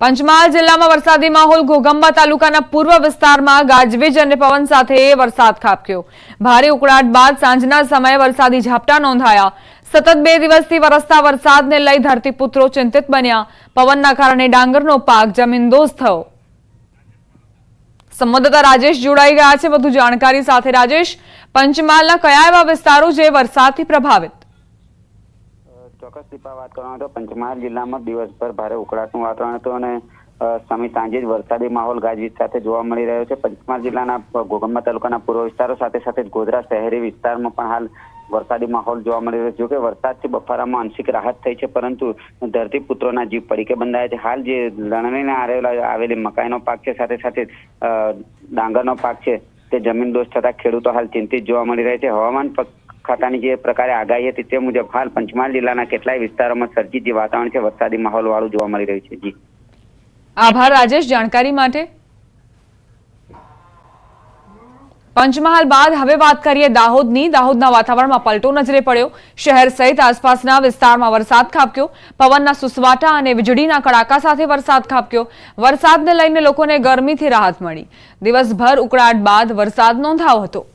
પંચમહાલ જિલ્લામાં વરસાદી માહોલ ઘોઘંબા તાલુકાના પૂર્વ વિસ્તારમાં ગાજવીજ અને પવન સાથે વરસાદ ખાબક્યો। ભારે ઉકળાટ બાદ સાંજના સમયે વરસાદી ઝાપટા નોંધાયા। સતત 2 દિવસથી વરસતા વરસાદને લઈ ધરતીપુત્રો ચિંતિત બન્યા। પવનના કારણે ડાંગરનો પાક જમીનદોસ્ત થયો। સંવાદદાતા રાજેશ જોડાઈ ગયા છે વધુ જાણકારી સાથે। રાજેશ, પંચમહાલના કયા એવા વિસ્તારો જે વરસાદથી પ્રભાવિત? ચોક્કસ દીપા વાત કરવામાં તો પંચમહાલ જિલ્લામાં દિવસભર ભારે ઉકળાટનું વાતાવરણ હતું અને સાંજે જ વરસાદી માહોલ ગાજવીજ સાથે જોવા મળી રહ્યો છે। પંચમહાલ જિલ્લાના ઘોઘંબા તાલુકાના પૂર્વ વિસ્તારો સાથે સાથે ગોધરા શહેરી વિસ્તારમાં પણ હાલ વરસાદી માહોલ જોવા મળી રહ્યો છે। જોકે વરસાદથી બફારામાં આંશિક રાહત થઈ છે, પરંતુ ધરતીપુત્રોના જીવ પડીકે બંધાયા છે। હાલ જે લણણીને આવેલી મકાઈનો પાક છે, સાથે સાથે ડાંગરનો પાક છે, તે જમીનદોસ્ત થતા ખેડૂતો હાલ ચિંતિત જોવા મળી રહ્યા છે। હવામાન ખાતાની જે પ્રકારે આગાહી હતી તે મુજબ હાલ પંચમહાલ જિલ્લાના કેટલાય વિસ્તારોમાં સર્જિત જે વાતાવરણ છે વરસાદી માહોલ વાળું જોવા મળી રહ્યું છે। જી આભાર રાજેશ જાણકારી માટે। પંચમહાલ બાદ હવે વાત કરીએ દાહોદની। દાહોદના વાતાવરણમાં પલટો નજરે પડ્યો। શહેર સહિત આસપાસના વિસ્તારમાં વરસાદ ખાબક્યો। પવનના સુસવાટા અને વીજળીના કડાકા સાથે વરસાદ ખાબક્યો। વરસાદને લઈને લોકોને ગરમીથી રાહત મળી। દિવસભર ઉકળાટ બાદ વરસાદ નોંધાયો હતો।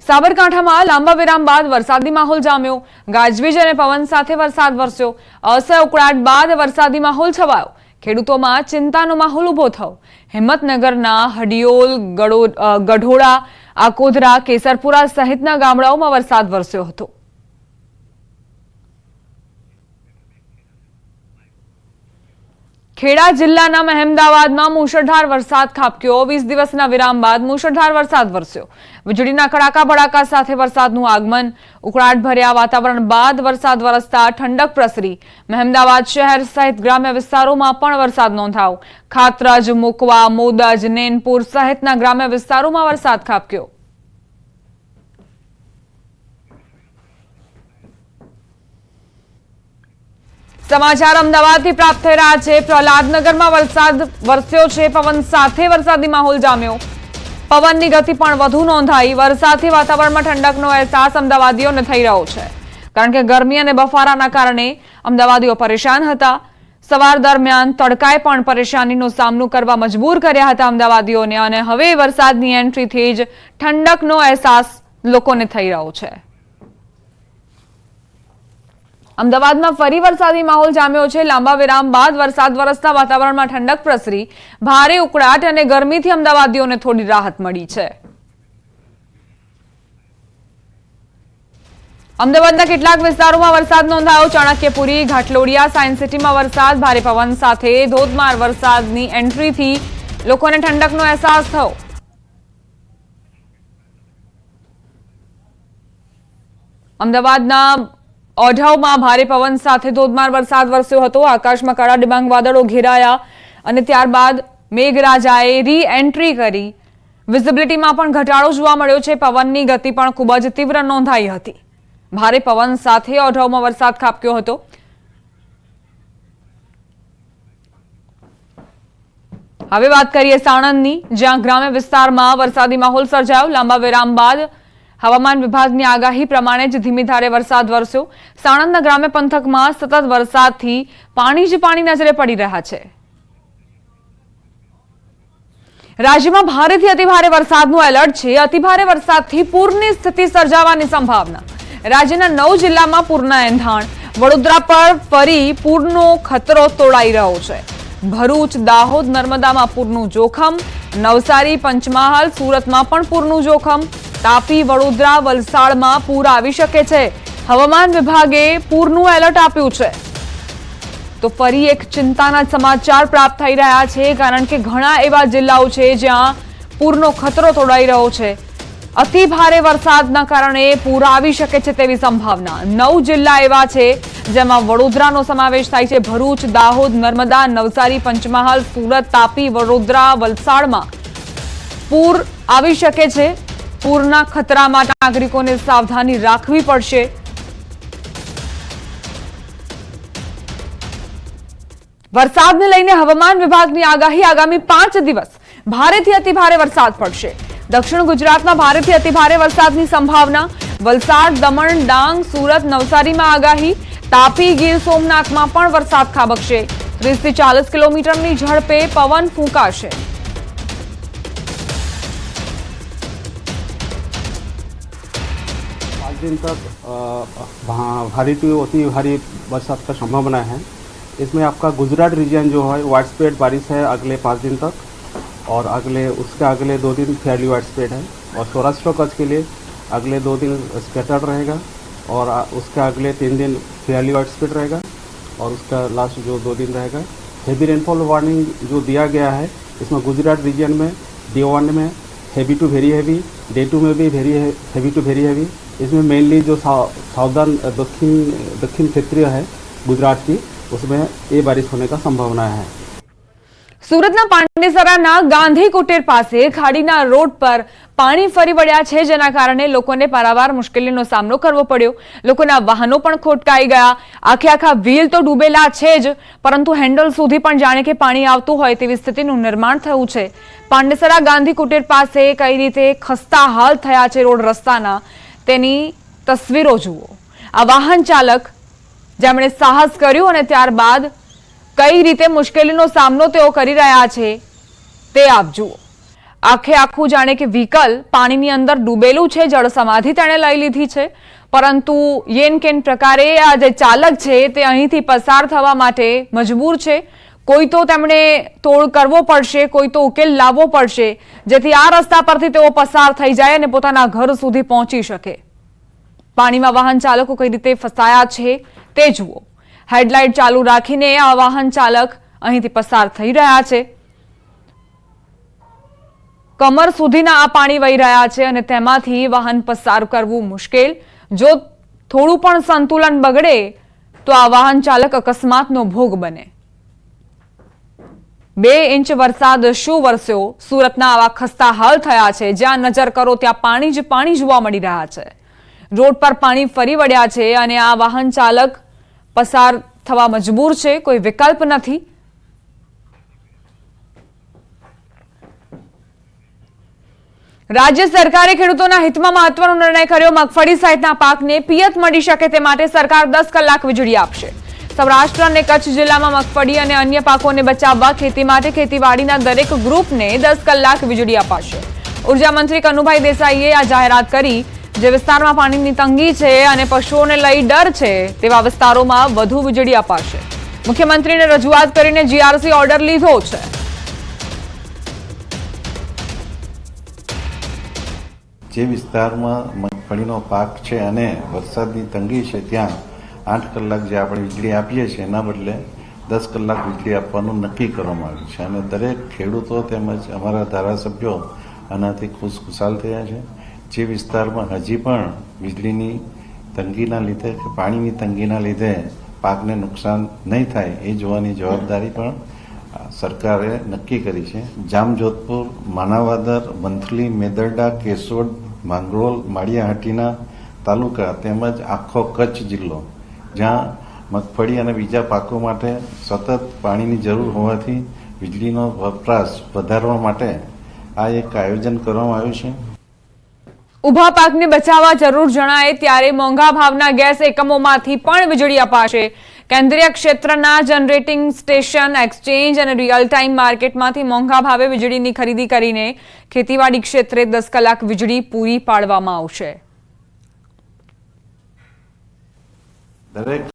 સાબરકાંઠામાં લાંબા વિરામ બાદ વરસાદી માહોલ જામ્યો। ગાજવીજ અને પવન સાથે વરસાદ વરસ્યો। અસહ્ય ઉકળાટ બાદ વરસાદી માહોલ છવાયો। ખેડૂતોમાં ચિંતાનો માહોલ ઉભો થયો। હિંમતનગરના હડિયોલ, ગઢોડા, આકોદરા, કેસરપુરા સહિતના ગામડાઓમાં વરસાદ વરસ્યો હતો। ખેડા જિલ્લાના મહેમદાવાદમાં મુશળધાર વરસાદ ખાબક્યો। 20 દિવસના વિરામ બાદ મુશળધાર વરસાદ વરસ્યો। વીજળીના કડાકા ભડાકા સાથે વરસાદનું આગમન। ઉકળાટ ભર્યા વાતાવરણ બાદ વરસાદ વરસતા ઠંડક પ્રસરી। મહેમદાવાદ શહેર સહિત ગ્રામ્ય વિસ્તારોમાં પણ વરસાદ નોંધાયો। ખાતરજ, મુકવા, મોદજ, નેનપુર સહિતના ગ્રામ્ય વિસ્તારોમાં વરસાદ ખાબક્યો। સમાચાર અમદાવાદથી પ્રાપ્ત થઈ રહ્યા છે। પ્રહલાદનગરમાં વરસાદ વરસ્યો છે। પવન સાથે વરસાદી માહોલ જામ્યો। પવનની ગતિ પણ વધુ નોંધાઈ। વરસાદથી વાતાવરણમાં ઠંડકનો અહેસાસ અમદાવાદીઓને થઈ રહ્યો છે, કારણ કે ગરમી અને બફારાના કારણે અમદાવાદીઓ પરેશાન હતા। સવાર દરમિયાન તડકાએ પણ પરેશાનીનો સામનો કરવા મજબૂર કર્યા હતા અમદાવાદીઓને, અને હવે વરસાદની એન્ટ્રીથી જ ઠંડકનો અહેસાસ લોકોને થઈ રહ્યો છે। અમદાવાદમાં ફરી વરસાદી માહોલ જામ્યો છે। લાંબા વિરામ બાદ વરસાદ વરસતા વાતાવરણમાં ઠંડક પ્રસરી। ભારે ઉકળાટ અને ગરમીથી અમદાવાદીઓને થોડી રાહત મળી છે। અમદાવાદના કેટલાક વિસ્તારોમાં વરસાદ નોંધાયો। ચાણક્યપુરી, ઘાટલોડિયા, સાયન્સ સિટીમાં વરસાદ। ભારે પવન સાથે ધોધમાર વરસાદની એન્ટ્રીથી લોકોને ઠંડકનો અહેસાસ થયો। અમદાવાદના ઓઢવમાં ભારે પવન સાથે ધોધમાર વરસાદ વરસ્યો હતો। આકાશમાં કાળા ડિબાંગ વાદળો ઘેરાયા અને ત્યારબાદ મેઘરાજાએ રી એન્ટ્રી કરી। વિઝિબિલિટીમાં પણ ઘટાડો જોવા મળ્યો છે। પવનની ગતિ પણ ખૂબ જ તીવ્ર નોંધાઈ હતી। ભારે પવન સાથે ઓઢવમાં વરસાદ ખાબક્યો હતો। હવે વાત કરીએ સાણંદની, જ્યાં ગ્રામ્ય વિસ્તારમાં વરસાદી માહોલ સર્જાયો। લાંબા વિરામ બાદ હવામાન વિભાગની આગાહી પ્રમાણે જ ધીમી ધારે વરસાદ વરસ્યો। સાણંદના ગ્રામ્ય પંથકમાં સતત વરસાદથી પાણી જ પાણી નજરે પડી રહ્યા છે। રાજ્યમાં ભારેથી અતિભારે વરસાદનું એલર્ટ છે। અતિભારે વરસાદથી પૂરની સ્થિતિ સર્જાવાની સંભાવના। રાજ્યના 9 જિલ્લામાં પૂરના એંધાણ। વડોદરા પર ફરી પૂરનો ખતરો તોળાઈ રહ્યો છે। ભરૂચ, દાહોદ, નર્મદામાં પૂરનું જોખમ। નવસારી, પંચમહાલ, સુરતમાં પણ પૂરનું જોખમ। તાપી, વડોદરા, વલસાડમાં પૂર આવી શકે છે। હવામાન વિભાગે પૂરનું એલર્ટ આપ્યું છે। તો ફરી એક ચિંતાના સમાચાર પ્રાપ્ત થઈ રહ્યા છે, કારણ કે ઘણા એવા જિલ્લાઓ છે જ્યાં પૂરનો ખતરો તોડાઈ રહ્યો છે। અતિ ભારે વરસાદના કારણે પૂર આવી શકે છે તેવી સંભાવના। 9 જિલ્લા એવા છે જેમાં વડોદરાનો સમાવેશ થાય છે। ભરૂચ, દાહોદ, નર્મદા, નવસારી, પંચમહાલ, સુરત, તાપી, વડોદરા, વલસાડમાં પૂર આવી શકે છે। પૂરના ખતરામાં નાગરિકોને સાવધાની રાખવી પડશે। વરસાદને લઈને હવામાન વિભાગની આગાહી। આગામી 5 દિવસ ભારેથી અતિભારે વરસાદ પડશે। દક્ષિણ ગુજરાતમાં ભારેથી અતિભારે વરસાદની સંભાવના। વલસાડ, દમણ, ડાંગ, સુરત, નવસારીમાં આગાહી। તાપી ગીર સોમનાથમાં પણ વરસાદ ખાબકશે. 30 થી 40 કિલોમીટરની ઝડપે પવન ફૂંકાશે. दिन तक भारी टू अति भारी बरसात का संभावना है. इसमें आपका गुजरात रीजन जो है वाइड स्प्रेड बारिश है अगले 5 दिन तक, और उसके अगले 2 दिन फेयरली वाइड स्प्रेड है. और सौराष्ट्र कच्छ के लिए अगले 2 दिन स्कैटर्ड रहेगा, और उसके अगले 3 दिन फेयरली वाइड स्प्रेड रहेगा, और उसका लास्ट जो 2 दिन रहेगा हेवी रेनफॉल वार्निंग जो दिया गया है. इसमें गुजरात रीजन में D1 में heavy to very heavy, D2 में भी हेवी टू वेरी हेवी. इसमें मेनली जो साउदर्न दक्षिण क्षेत्रीय है गुजरात की, उसमें ये बारिश होने का संभावना है. સુરતના પાંડેસરાના ગાંધી કુટીર પાસે ખાડીના રોડ પર પાણી ફરી વળ્યા છે, જેના કારણે લોકોને પારાવાર મુશ્કેલીનો સામનો કરવો પડ્યો. લોકોના વાહનો પણ ખોટકાઈ ગયા. આખા વ્હીલ તો ડૂબેલા છે જ, પરંતુ હેન્ડલ સુધી પણ જાણે કે પાણી આવતું હોય તેવી સ્થિતિનું નિર્માણ થયું છે. પાંડેસરા ગાંધી કુટીર પાસે કઈ રીતે ખસ્તા હાલ થયા છે રોડ રસ્તાના, તેની તસવીરો જુઓ. આ વાહન ચાલક જેમણે સાહસ કર્યું અને ત્યારબાદ કઈ રીતે મુશ્કેલીનો સામનો તેઓ કરી રહ્યા છે તે આપ જુઓ. આખું જાણે કે વ્હીકલ પાણીની અંદર ડૂબેલું છે, જળ સમાધિ તેણે લઈ લીધી છે, પરંતુ યેન કેન પ્રકારે આ જે ચાલક છે તે અહીંથી પસાર થવા માટે મજબૂર છે. કોઈ તો તેમણે તોડ કરવો પડશે, કોઈ તો ઉકેલ લાવવો પડશે, જેથી આ રસ્તા પરથી તેઓ પસાર થઈ જાય અને પોતાના ઘર સુધી પહોંચી શકે. પાણીમાં વાહન ચાલકો કઈ રીતે ફસાયા છે તે જુઓ. हेडलाइट चालू राखीने आ वाहन चालक અહીંથી પસાર થઈ રહ્યા છે. કમર સુધીના આ પાણી વહી રહ્યા છે અને તેમાંથી વાહન પસાર કરવું મુશ્કેલ. જો થોડું પણ સંતુલન બગડે તો આ વાહન ચાલક અકસ્માતનો ભોગ બને. 2 ઇંચ વરસાદ શું વરસ્યો. સુરતના આવા ખસ્તા હાલ થયા છે. જ્યાં નજર કરો ત્યાં પાણી જ પાણી જોવા મળી રહ્યા છે. રોડ પર પાણી ફરી વળ્યા છે અને આ વાહન ચાલક પસાર થવા મજબૂર છે. કોઈ વિકલ્પ નથી. રાજ્ય સરકારે ખેડૂતોના હિતમાં મહત્વનો નિર્ણય કર્યો. મગફળી સહિતના પાકને પિયત મળી શકે તે માટે સરકાર 10 કલાક વીજળી આપશે. સૌરાષ્ટ્ર અને કચ્છ જિલ્લામાં મગફળી અને અન્ય પાકોને બચાવવા ખેતી માટે ખેતીવાડીના દરેક ગ્રુપને 10 કલાક વીજળી અપાશે. ઉર્જા મંત્રી કનુભાઈ દેસાઈએ આ જાહેરાત કરી. જે વિસ્તારમાં પાણીની તંગી છે અને પશુઓને લઈ ડર છે તેવા વિસ્તારોમાં વધુ વીજળી અપાશે. મુખ્યમંત્રીને રજૂઆત કરીને GRC ઓર્ડર લીધો છે. જે વિસ્તારમાં મગફળીનો પાક છે અને વરસાદની તંગી છે ત્યાં 8 કલાક જે આપણે વીજળી આપીએ છીએ એના બદલે 10 કલાક વીજળી આપવાનું નક્કી કરવામાં આવ્યું છે, અને દરેક ખેડૂતો તેમજ અમારા ધારાસભ્યો આનાથી ખુશખુશાલ થયા છે. જે વિસ્તારમાં હજી પણ વીજળીની તંગીના લીધે કે પાણીની તંગીના લીધે પાકને નુકસાન નહીં થાય એ જોવાની જવાબદારી પણ સરકારે નક્કી કરી છે. જામજોધપુર, માણાવદર, વંથલી, મેદરડા, કેશોદ, માંગરોળ, માળિયાહાટીના તાલુકા તેમજ આખો કચ્છ જિલ્લો જ્યાં મગફળી અને બીજા પાકો માટે સતત પાણીની જરૂર હોવાથી વીજળીનો વપરાશ વધારવા માટે આ એક આયોજન કરવામાં આવ્યું છે. ઉભા પાકને બચાવવા જરૂર જણાય ત્યારે મોંઘા ભાવના ગેસ એકમોમાંથી પણ વીજળી અપાશે. કેન્દ્રીય ક્ષેત્રના જનરેટિંગ સ્ટેશન, એક્સચેન્જ અને રિયલ ટાઈમ માર્કેટમાંથી મોંઘા ભાવે વીજળીની ખરીદી કરીને ખેતીવાડી ક્ષેત્રે 10 કલાક વીજળી પૂરી પાડવામાં આવશે. દરેક